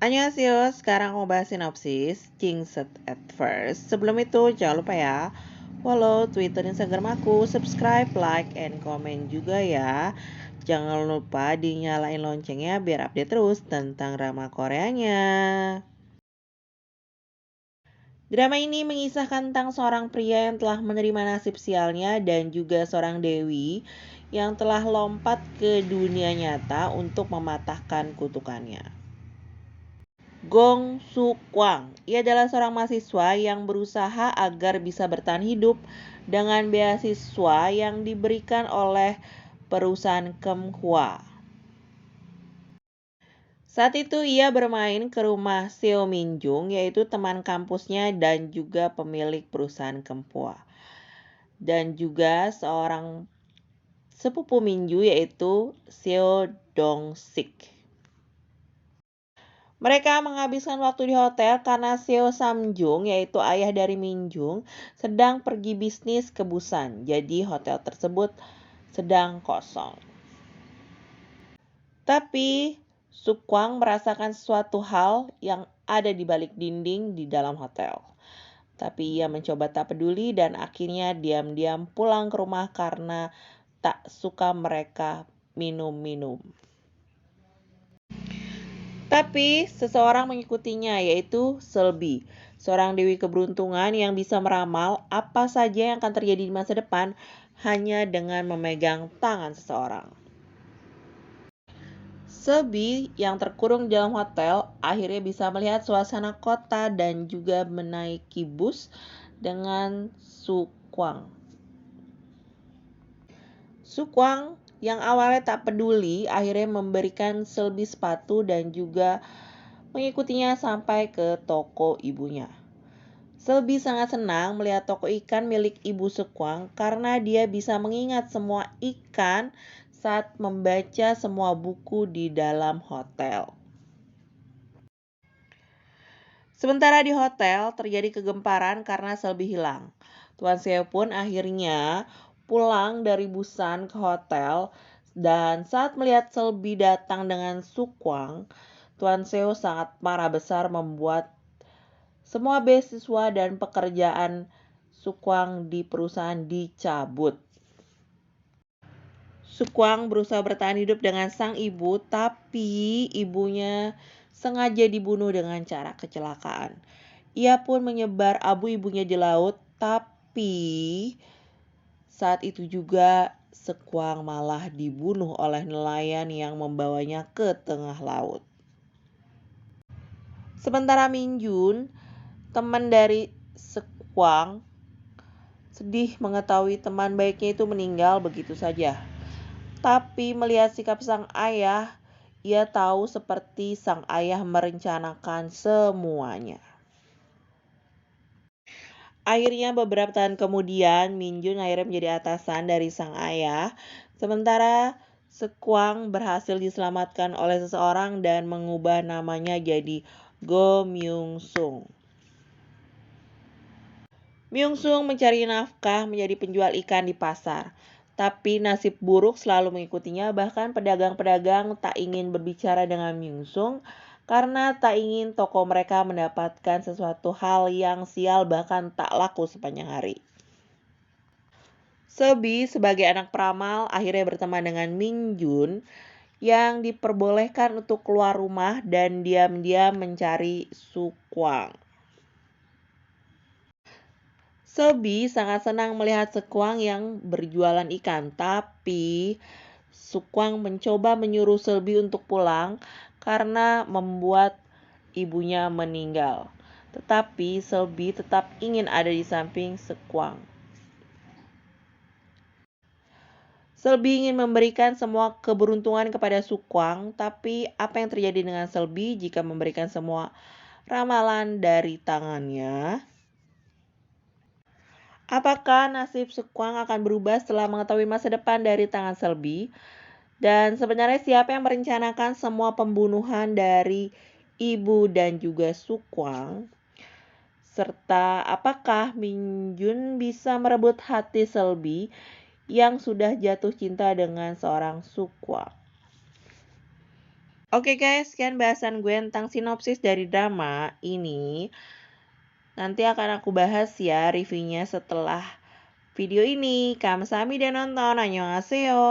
Annyeonghaseyo, sekarang mau bahas sinopsis Jinxed at First. Sebelum itu, jangan lupa ya, follow Twitter, Instagram aku, subscribe, like, and comment juga ya. Jangan lupa dinyalain loncengnya biar update terus tentang drama Koreanya. Drama ini mengisahkan tentang seorang pria yang telah menerima nasib sialnya dan juga seorang dewi yang telah lompat ke dunia nyata untuk mematahkan kutukannya. Gong Soo Kwang. Ia adalah seorang mahasiswa yang berusaha agar bisa bertahan hidup dengan beasiswa yang diberikan oleh perusahaan Kemhwa. Saat itu ia bermain ke rumah Seo Minjung, yaitu teman kampusnya dan juga pemilik perusahaan Kemhwa. Dan juga seorang sepupu Minju, yaitu Seo Dong Sik. Mereka menghabiskan waktu di hotel karena Seo Samjung, yaitu ayah dari Minjung, sedang pergi bisnis ke Busan. Jadi hotel tersebut sedang kosong. Tapi Sukwang merasakan sesuatu hal yang ada di balik dinding di dalam hotel. Tapi ia mencoba tak peduli dan akhirnya diam-diam pulang ke rumah karena tak suka mereka minum-minum. Tapi seseorang mengikutinya, yaitu Selby, seorang dewi keberuntungan yang bisa meramal apa saja yang akan terjadi di masa depan hanya dengan memegang tangan seseorang. Selby yang terkurung di dalam hotel akhirnya bisa melihat suasana kota dan juga menaiki bus dengan Sukwang. Sukwang yang awalnya tak peduli akhirnya memberikan Selby sepatu dan juga mengikutinya sampai ke toko ibunya. Selby sangat senang melihat toko ikan milik Ibu Sukwang karena dia bisa mengingat semua ikan saat membaca semua buku di dalam hotel. Sementara di hotel terjadi kegemparan karena Selby hilang. Tuan Seo pun akhirnya pulang dari Busan ke hotel dan saat melihat Selby datang dengan Sukwang, Tuan Seo sangat marah besar membuat semua beasiswa dan pekerjaan Sukwang di perusahaan dicabut. Sukwang berusaha bertahan hidup dengan sang ibu, tapi ibunya sengaja dibunuh dengan cara kecelakaan. Ia pun menyebar abu ibunya di laut, tapi saat itu juga Sukwang malah dibunuh oleh nelayan yang membawanya ke tengah laut. Sementara Minjun, teman dari Sukwang, sedih mengetahui teman baiknya itu meninggal begitu saja. Tapi melihat sikap sang ayah, ia tahu seperti sang ayah merencanakan semuanya. Akhirnya beberapa tahun kemudian, Minjun akhirnya menjadi atasan dari sang ayah. Sementara Sukwang berhasil diselamatkan oleh seseorang dan mengubah namanya jadi Go Myung Sung. Myung Sung mencari nafkah menjadi penjual ikan di pasar. Tapi nasib buruk selalu mengikutinya, bahkan pedagang-pedagang tak ingin berbicara dengan Myung Sung karena tak ingin toko mereka mendapatkan sesuatu hal yang sial bahkan tak laku sepanjang hari. Selby sebagai anak peramal akhirnya berteman dengan Minjun yang diperbolehkan untuk keluar rumah dan diam-diam mencari Sukwang. Selby sangat senang melihat Sukwang yang berjualan ikan, tapi Sukwang mencoba menyuruh Selby untuk pulang karena membuat ibunya meninggal. Tetapi Selby tetap ingin ada di samping Sukwang. Selby ingin memberikan semua keberuntungan kepada Sukwang, tapi apa yang terjadi dengan Selby jika memberikan semua ramalan dari tangannya? Apakah nasib Sukwang akan berubah setelah mengetahui masa depan dari tangan Selby? Dan sebenarnya siapa yang merencanakan semua pembunuhan dari ibu dan juga Sukwang? Serta apakah Minjun bisa merebut hati Selby yang sudah jatuh cinta dengan seorang Sukwang? Oke guys, sekian bahasan gue tentang sinopsis dari drama ini. Nanti akan aku bahas ya reviewnya setelah video ini. Kamsahamnida nonton. Annyeonghaseyo.